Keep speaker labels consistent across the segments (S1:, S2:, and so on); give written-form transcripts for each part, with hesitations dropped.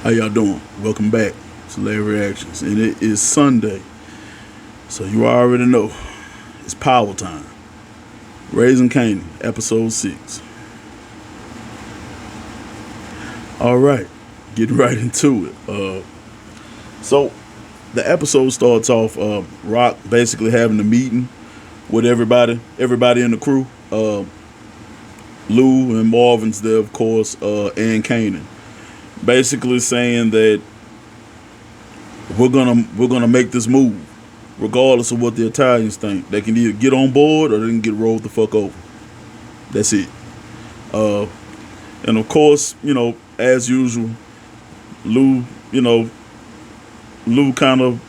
S1: How y'all doing? Welcome back to Larry Reactions. And it is Sunday. So you already know it's power time. Raising Kanan, episode 6. Alright, getting right into it. So the episode starts off Rock basically having a meeting with everybody in the crew. Lou and Marvin's there, of course, and Kanan. Basically saying that we're gonna make this move, regardless of what the Italians think. They can either get on board or they can get rolled the fuck over. That's it. And of course, as usual, Lou, Lou kind of,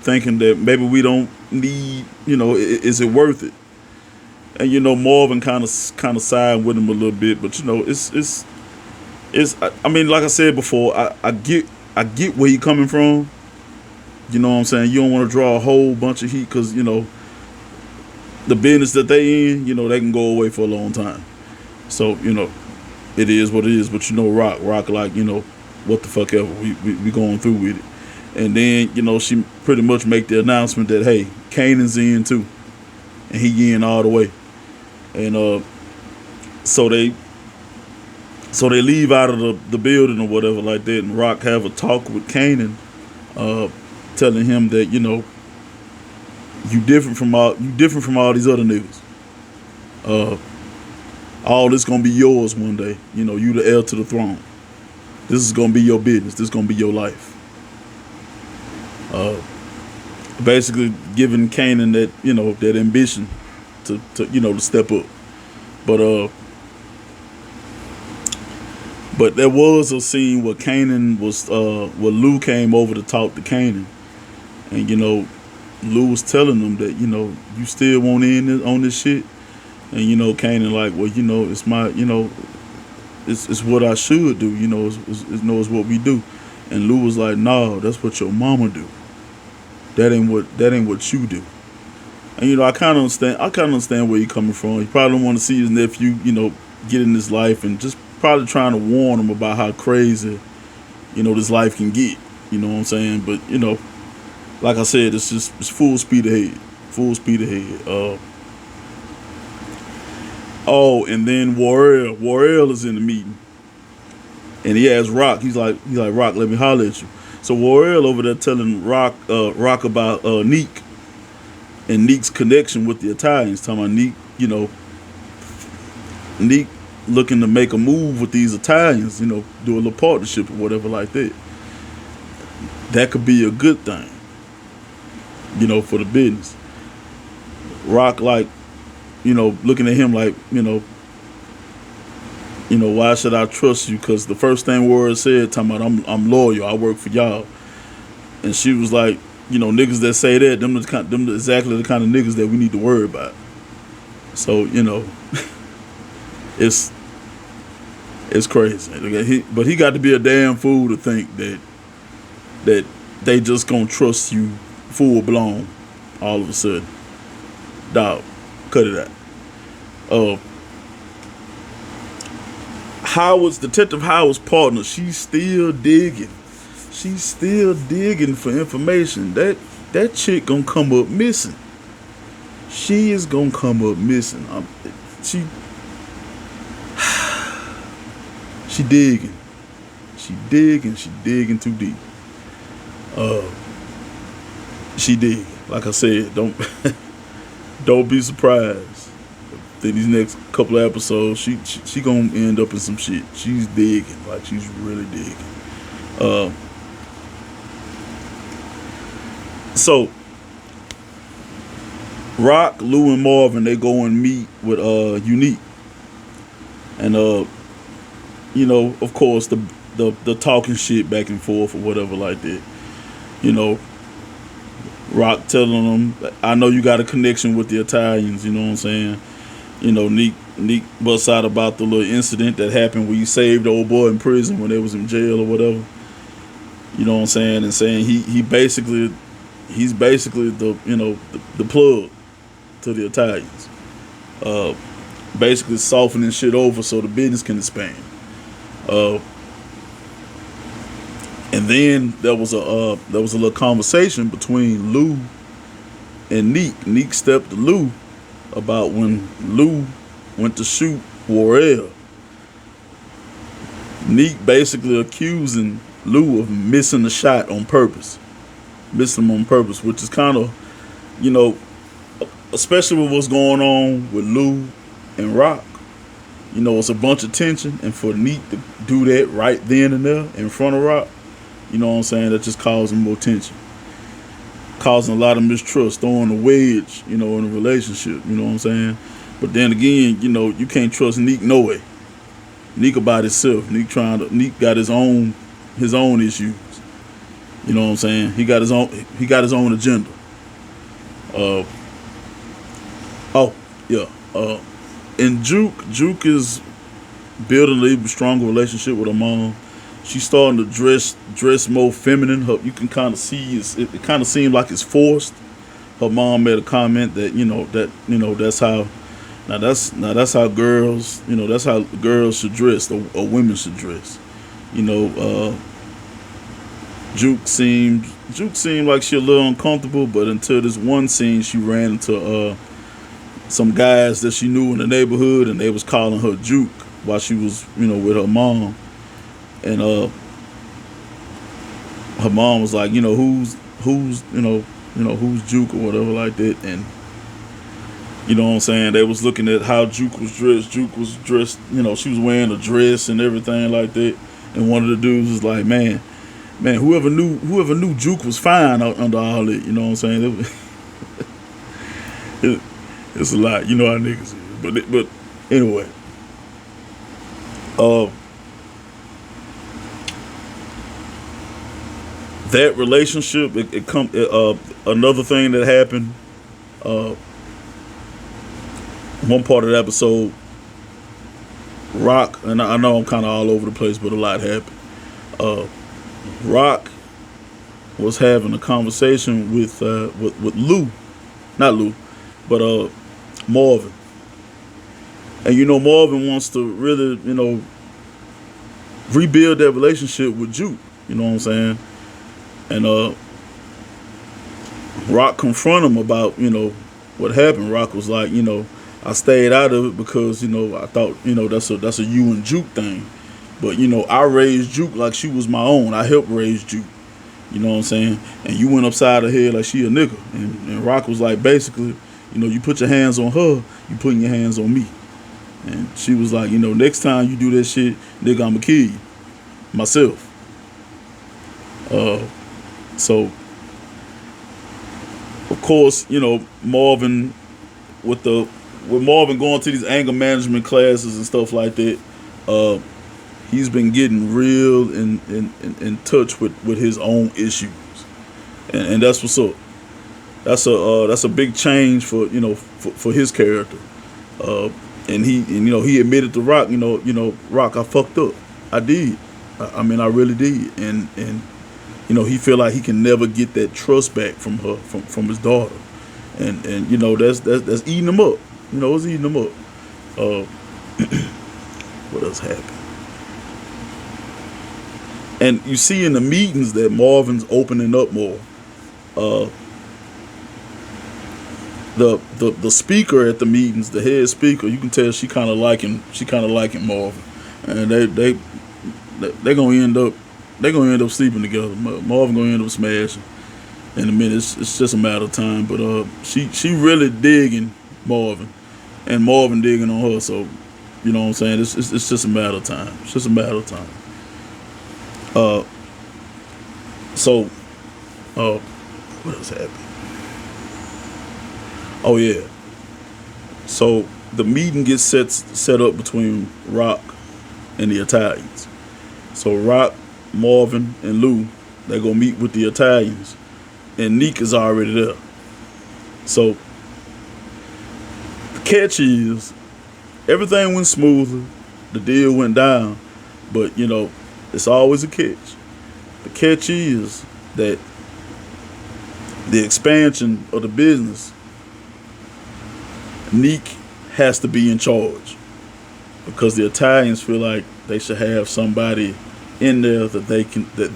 S1: thinking that maybe we don't need, is it worth it? And Marvin kind of siding with him a little bit, but it's I mean, like I said before, I get where you coming from. You know what I'm saying? You don't want to draw a whole bunch of heat because the business that they in, they can go away for a long time. So it is what it is. But Rock like what the fuck ever. We going through with it. And then she pretty much make the announcement that hey, Kanan's in too, and he in all the way. And so they leave out of the building or whatever like that, and Rock have a talk with Kanan, telling him that you different from all these other niggas. All this gonna be yours one day. You the heir to the throne. This is gonna be your business. This is gonna be your life. Basically giving Kanan that that ambition to step up, but there was a scene where Kanan was where Lou came over to talk to Kanan, and Lou was telling them that you still want in on this shit, and Kanan like, well it's my it's what I should do, it's what we do, and Lou was like, no, that's what your mama do. That ain't what you do. And I kind of understand where you're coming from. He probably don't want to see his nephew get in this life, and just probably trying to warn him about how crazy this life can get. You know what I'm saying? But like I said, it's full speed ahead. Oh, and then Warrell is in the meeting, and he asks Rock. He's like Rock, let me holler at you. So Warrell over there telling Rock about Neek and Neek's connection with the Italians. Talking about Neek looking to make a move with these Italians. Do a little partnership or whatever like that. That could be a good thing. For the business. Rock looking at him like why should I trust you? Because the first thing Warren said, talking about I'm loyal, I work for y'all. And she was like, niggas that say that, them exactly the kind of niggas that we need to worry about. So, it's crazy. But he got to be a damn fool to think that they just gonna trust you full blown all of a sudden. Dog, cut it out. Detective Howard's partner, she's still digging for information. That chick gonna come up missing. She is gonna come up missing. She digging. She digging too deep. She digging. Like I said, don't be surprised. In these next couple of episodes, she gonna end up in some shit. She's digging, like she's really digging. So Rock, Lou, and Marvin, they go and meet with Unique, and of course the talking shit back and forth or whatever like that. Rock telling them, I know you got a connection with the Italians. You know what I'm saying? Neek busts out about the little incident that happened where you saved the old boy in prison when they was in jail or whatever. You know what I'm saying? And saying he's basically the plug to the Italians. Basically softening shit over so the business can expand. And then there was a little conversation between Lou and Neek. Neek stepped to Lou about when Lou went to shoot Warrell. Neek basically accusing Lou of missing the shot on purpose. Missing him on purpose, which is kind of, you know, especially with what's going on with Lou and Rock. You know, it's a bunch of tension, and for Neek to do that right then and there in front of Rock, you know what I'm saying, that just causing more tension. Causing a lot of mistrust, throwing a wedge, you know, in a relationship, you know what I'm saying? But then again, you know, you can't trust Neek no way. Neek about himself. Neek got his own issues. You know what I'm saying? He got his own agenda. And Juke is building an even stronger relationship with her mom. She's starting to dress more feminine. You can kind of see it kind of seemed like it's forced. Her mom made a comment that that's how that's how girls, you know, that's how girls should dress, or women should dress. You know, Juke seemed like she a little uncomfortable, but until this one scene, she ran into some guys that she knew in the neighborhood, and they was calling her Juke while she was, you know, with her mom. And her mom was like, you know, who's Juke or whatever like that. And you know what I'm saying, they was looking at how Juke was dressed. Juke was dressed, you know, she was wearing a dress and everything like that. And one of the dudes was like, man, whoever knew Juke was fine under all that, you know what I'm saying? It's a lot, you know how niggas is. But anyway, that relationship, another thing that happened, one part of the episode, Rock, and I know I'm kind of all over the place, but a lot happened. Rock was having a conversation with Lou, not Lou, but Marvin. And you know, Marvin wants to really, you know, rebuild that relationship with Juke. You know what I'm saying? And Rock confronted him about, you know, what happened. Rock was like, you know, I stayed out of it because, you know, I thought, you know, that's a you and Juke thing. But, you know, I raised Juke like she was my own. I helped raise Juke. You know what I'm saying? And you went upside her head like she a nigga. And Rock was like, basically, you know, you put your hands on her, you putting your hands on me. And she was like, you know, next time you do that shit, nigga, I'ma kill you. Myself. So, of course, you know, Marvin, with Marvin going to these anger management classes and stuff like that, he's been getting real in touch with his own issues, and that's what's up. That's a big change for, you know, for his character, and you know, he admitted to Rock, you know, Rock, I fucked up, I did, I mean, I really did, and you know, he feel like he can never get that trust back from her, from his daughter, and you know, that's eating him up, you know, it's eating him up. What else happened? And you see in the meetings that Marvin's opening up more. The speaker at the meetings, the head speaker, you can tell she kind of liking Marvin, and they gonna end up sleeping together. Marvin gonna end up smashing in a minute. It's just a matter of time. But she really digging Marvin, and Marvin digging on her. So you know what I'm saying. It's just a matter of time. It's just a matter of time. What else happened? Oh yeah. So the meeting gets set up between Rock and the Italians. So Rock, Marvin, and Lou, they gonna meet with the Italians, and Neek is already there. So the catch is, everything went smoothly, the deal went down, but you know, it's always a catch. The catch is that the expansion of the business, Neek has to be in charge, because the Italians feel like they should have somebody in there that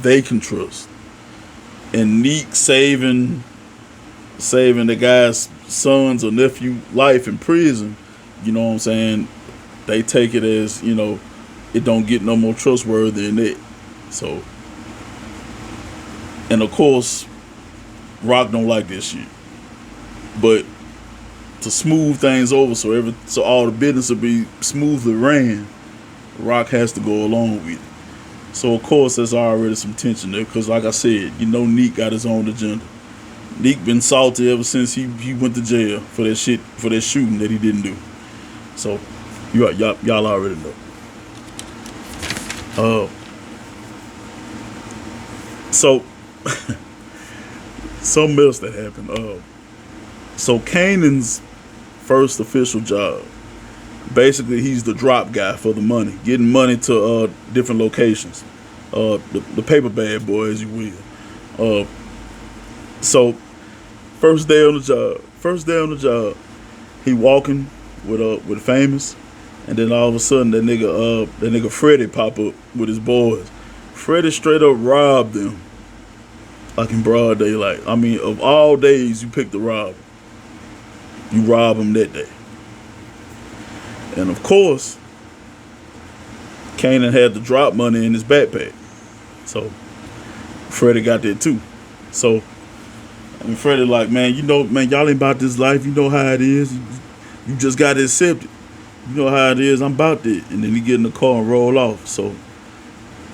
S1: they can trust. And Neek saving the guy's son's or nephew life in prison, you know what I'm saying? They take it as, it don't get no more trustworthy than that. So, and of course, Rock don't like this shit. But to smooth things over so all the business will be smoothly ran, Rock has to go along with it. So of course there's already some tension there, because like I said, Neek got his own agenda. Neek been salty ever since he went to jail for that shooting that he didn't do. So y'all already know. So something else that happened. So Kanan's first official job, basically he's the drop guy for the money, getting money to different locations, the paper bag boy, as you will. So first day on the job, he walking with Famous, and then all of a sudden that nigga Freddie pop up with his boys. Freddie straight up robbed them, like in broad daylight. I mean, of all days you pick to rob him, you rob him that day. And of course, Kanan had the drop money in his backpack, so Freddie got that too. So Freddie like, man, y'all ain't about this life. You know how it is. You just got to accept it. You know how it is. I'm about that. And then he get in the car and roll off. So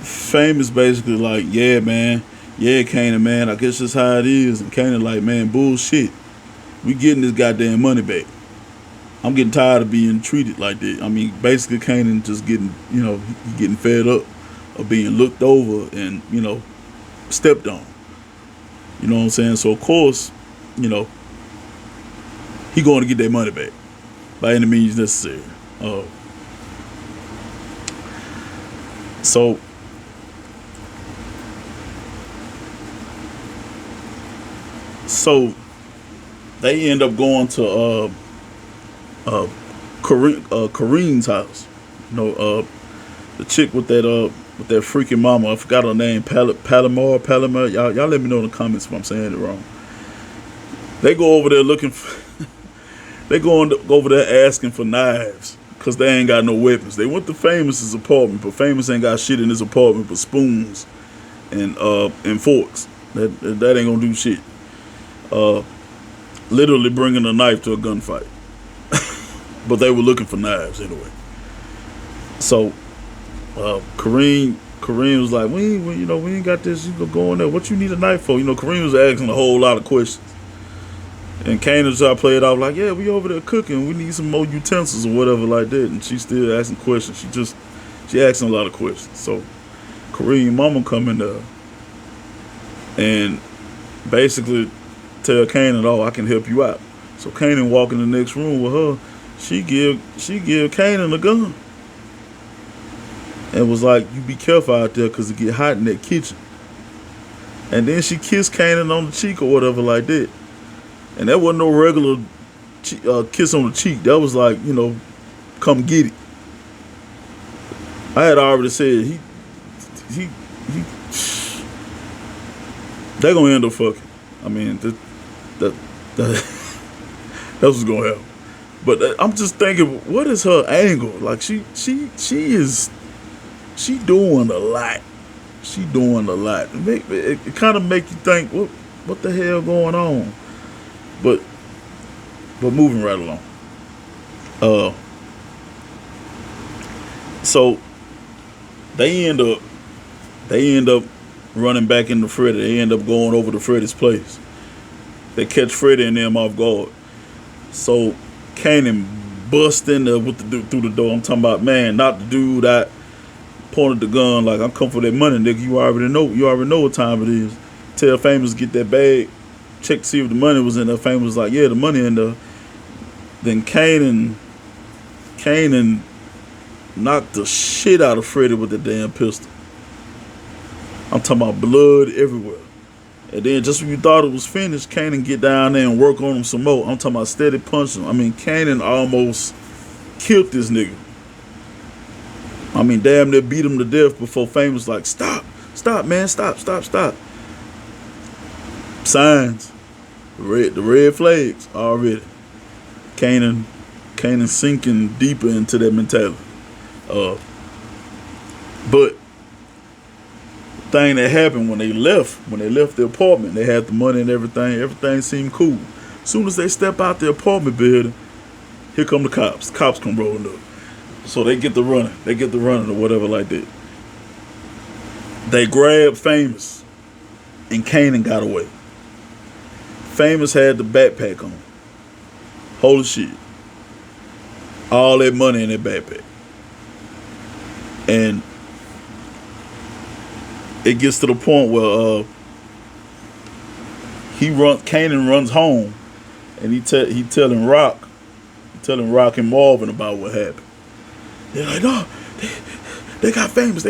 S1: Famous basically like, yeah, man. Yeah, Kanan, man. I guess that's how it is. And Kanan like, man, bullshit. We getting this goddamn money back. I'm getting tired of being treated like that. I mean, basically Kanan just getting, he getting fed up of being looked over and, stepped on. You know what I'm saying? So of course, he going to get that money back by any means necessary. So they end up going to Kareem's house. The chick with that freaking mama. I forgot her name. Palomar. Y'all let me know in the comments if I'm saying it wrong. They go over there looking for. They go over there asking for knives because they ain't got no weapons. They went to Famous's apartment, but Famous ain't got shit in his apartment but spoons and forks. That ain't gonna do shit. Literally bringing a knife to a gunfight. But they were looking for knives anyway. So Kareem was like, we ain't got this. You go in there. What you need a knife for? Kareem was asking a whole lot of questions. And Kanan tried to play it off like, yeah, we over there cooking. We need some more utensils or whatever like that. And she still asking questions. She asking a lot of questions. So Kareem mama come in there and basically tell Kanan, oh, I can help you out. So Kanan walk in the next room with her. She give Kanan a gun. And was like, you be careful out there because it get hot in that kitchen. And then she kissed Kanan on the cheek or whatever like that. And that wasn't no regular kiss on the cheek. That was like, come get it. I had already said they're gonna end up fucking. I mean, that's what's gonna happen. But I'm just thinking, what is her angle? Like she doing a lot. She doing a lot. It kind of make you think, what the hell going on? But moving right along. So they end up running back into Freddy. They end up going over to Freddy's place. They catch Freddy and them off guard. So Kanan bust in there through the door. I'm talking about, man, not the dude that pointed the gun like, I'm coming for that money, nigga. You already know what time it is. Tell Famous get that bag. Check to see if the money was in there. Famous was like, yeah, the money in there. Then Kanan knocked the shit out of Freddy with the damn pistol. I'm talking about blood everywhere. And then just when you thought it was finished, Kanan get down there and work on him some more. I'm talking about steady punching. I mean, Kanan almost killed this nigga. I mean, damn near beat him to death before Fame was like, stop, stop, man, stop, stop, stop. Signs, the red flags already. Kanan sinking deeper into that mentality. But the thing that happened when they left the apartment, they had the money and everything. Everything seemed cool. As soon as they step out the apartment building, here come the cops. Cops come rolling up. So they get the running. Or whatever like that. They grabbed Famous, and Kanan got away. Famous had the backpack on. Holy shit. All that money in that backpack. And it gets to the point where Kanan runs home, and he telling Rock and Marvin about what happened. They're like, no, they got Famous.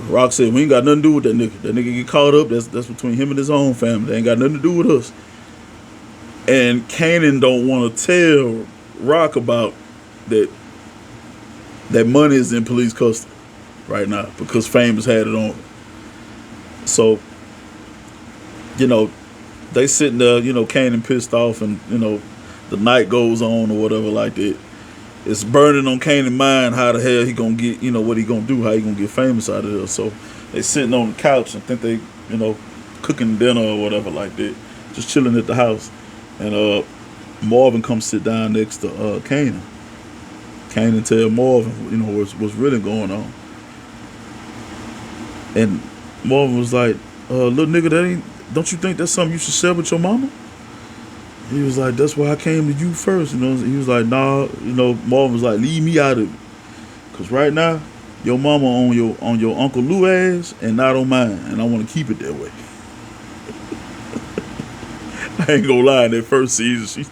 S1: Rock said, we ain't got nothing to do with that nigga. That nigga get caught up. That's between him and his own family. They ain't got nothing to do with us. And Kanan don't want to tell Rock about that money is in police custody right now because Famous had it on. So, they sitting there, Kanan pissed off, and, the night goes on or whatever like that. It's burning on Kanan's mind how the hell he gonna get, what he gonna do, how he gonna get Famous out of there. So they sitting on the couch and think they, cooking dinner or whatever like that, just chilling at the house. And Marvin comes sit down next to Kanan. Kanan tell Marvin, what's really going on. And Marvin was like, little nigga, don't you think that's something you should share with your mama? He was like, that's why I came to you first. He was like, nah, Marvin was like, leave me out of it. Cause right now, your mama on your Uncle Lou ass and not on mine. And I want to keep it that way. I ain't gonna lie, in that first season,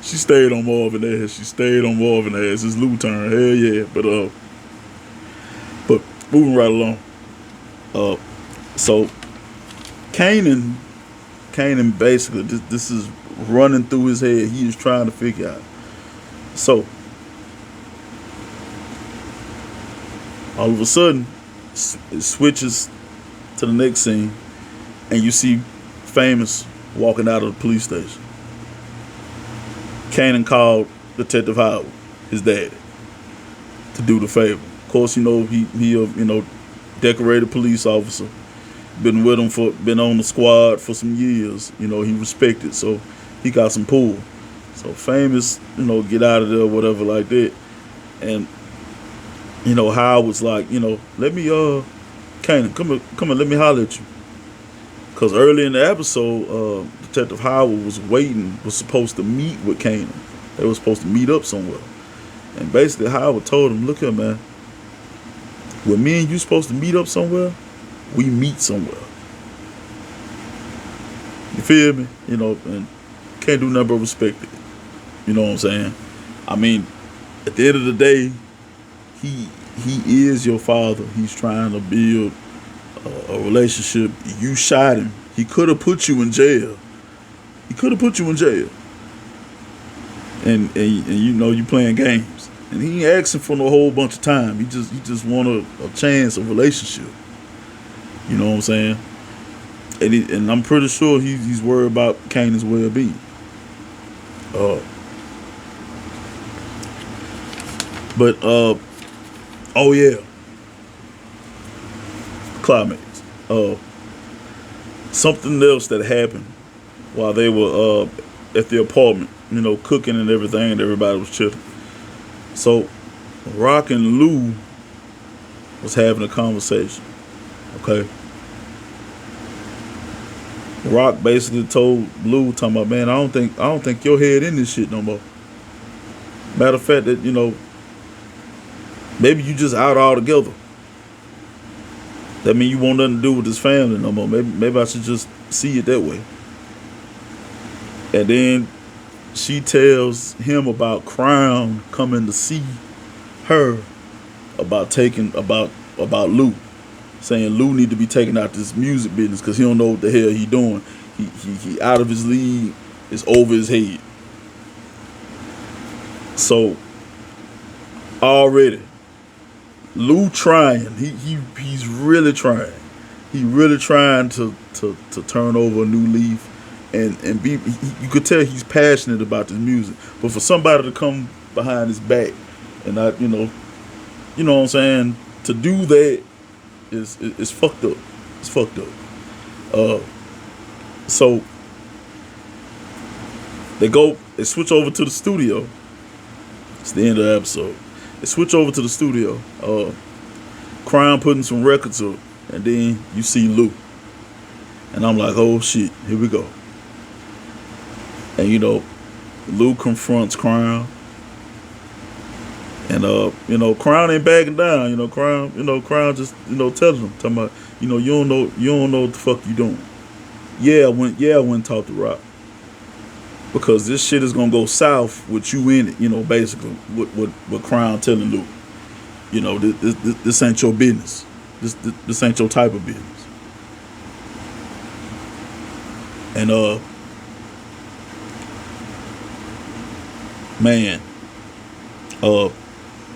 S1: she stayed on Marvin ass. It's Lou turn. Hell yeah. But moving right along. So Kanan basically, this is running through his head. He is trying to figure out. So all of a sudden, it switches to the next scene, and you see Famous walking out of the police station. Kanan called Detective Howard, his daddy, to do the favor. Of course, he decorated police officer. Been with him been on the squad for some years. He respected, so he got some pull. So Famous, get out of there, whatever like that. And, Howard was like, let me, Kanan, come on, let me holler at you. Because early in the episode, Detective Howard was supposed to meet with Kanan. They were supposed to meet up somewhere. And basically Howard told him, look here, man, when me and you supposed to meet up somewhere, we meet somewhere. You feel me? And can't do nothing but respect it. You know what I'm saying? I mean, at the end of the day, he is your father. He's trying to build a relationship. You shot him. He could have put you in jail. And you playing games. And he ain't asking for no whole bunch of time. He just want a chance, a relationship. You know what I'm saying? And I'm pretty sure he's worried about Kanan's well-being. Oh yeah. Climax. Something else that happened while they were at the apartment, cooking and everything, and everybody was chilling. So Rock and Lou was having a conversation. Okay. Rock basically told Lou, talking about, man, I don't think your head in this shit no more. Matter of fact, that maybe you just out altogether. That mean you want nothing to do with this family no more. Maybe I should just see it that way. And then she tells him about Crown coming to see her about Lou. Saying Lou need to be taken out this music business because he don't know what the hell he doing. He out of his league. It's over his head. So already Lou trying. He's really trying. He really trying to turn over a new leaf, and be. You could tell he's passionate about this music. But for somebody to come behind his back and not, you know what I'm saying, to do that is fucked up. It's fucked up. Uh, so they switch over to the studio. It's the end of the episode. They switch over to the studio. Crown putting some records up, and then you see Lou, and I'm like, oh shit, here we go. And Lou confronts Crown, and Crown ain't backing down. Crown just telling him, talking about, you don't know what the fuck you doing. I went and talked to Rock, because this shit is gonna go south with you in it. Basically what Crown telling Lou. This ain't your business. This ain't your type of business. And man,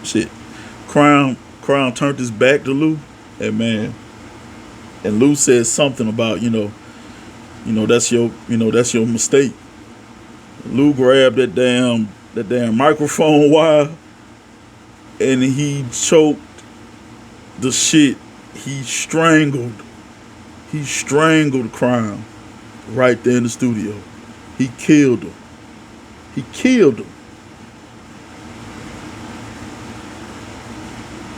S1: shit. Crown turned his back to Lou, and man, and Lou said something about that's your mistake. Lou grabbed that damn microphone wire, and he choked the shit. He strangled Crown right there in the studio. He killed him.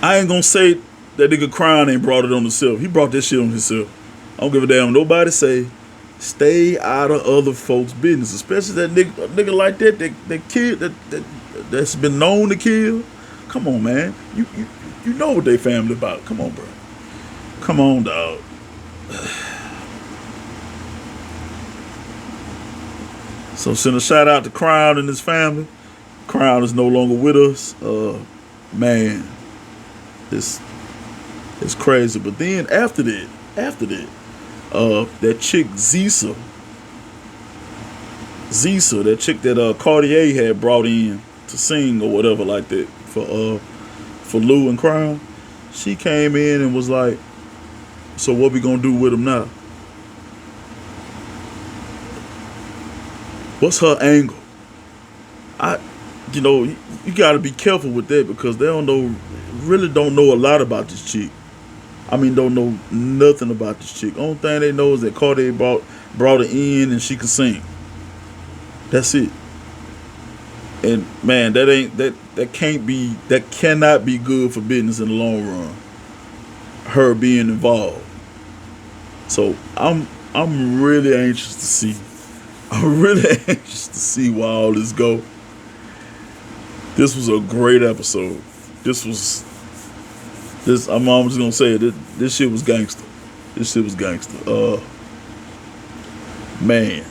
S1: I ain't gonna say that nigga Crown ain't brought it on himself. He brought that shit on himself. I don't give a damn what nobody say. Stay out of other folks' business, especially that nigga like that kid that's been known to kill. Come on, man. You know what they family about. Come on, bro. Come on, dog. So send a shout out to Crown and his family. Crown is no longer with us. Man, it's crazy. But then after that, that chick Zisa, that chick that Cartier had brought in to sing or whatever like that for Lou and Crown, she came in and was like, so what we gonna do with him now? What's her angle? You gotta be careful with that, because they really don't know a lot about this chick. I mean, don't know nothing about this chick. Only thing they know is that Cartier brought her in and she could sing. That's it. And man, that cannot be good for business in the long run. Her being involved. So I'm really anxious to see. I'm really anxious to see where all this go. This was a great episode. I'm just gonna say it. This shit was gangster. Man,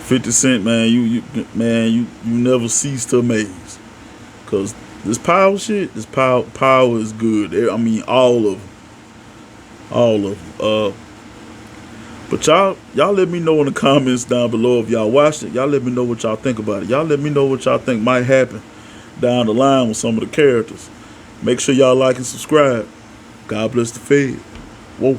S1: 50 Cent, man, you never cease to amaze. Cause this power shit, power is good. I mean, all of them. But y'all let me know in the comments down below if y'all watched it. Y'all let me know what y'all think about it. Y'all let me know what y'all think might happen down the line with some of the characters. Make sure y'all like and subscribe. God bless the Fed. Whoa.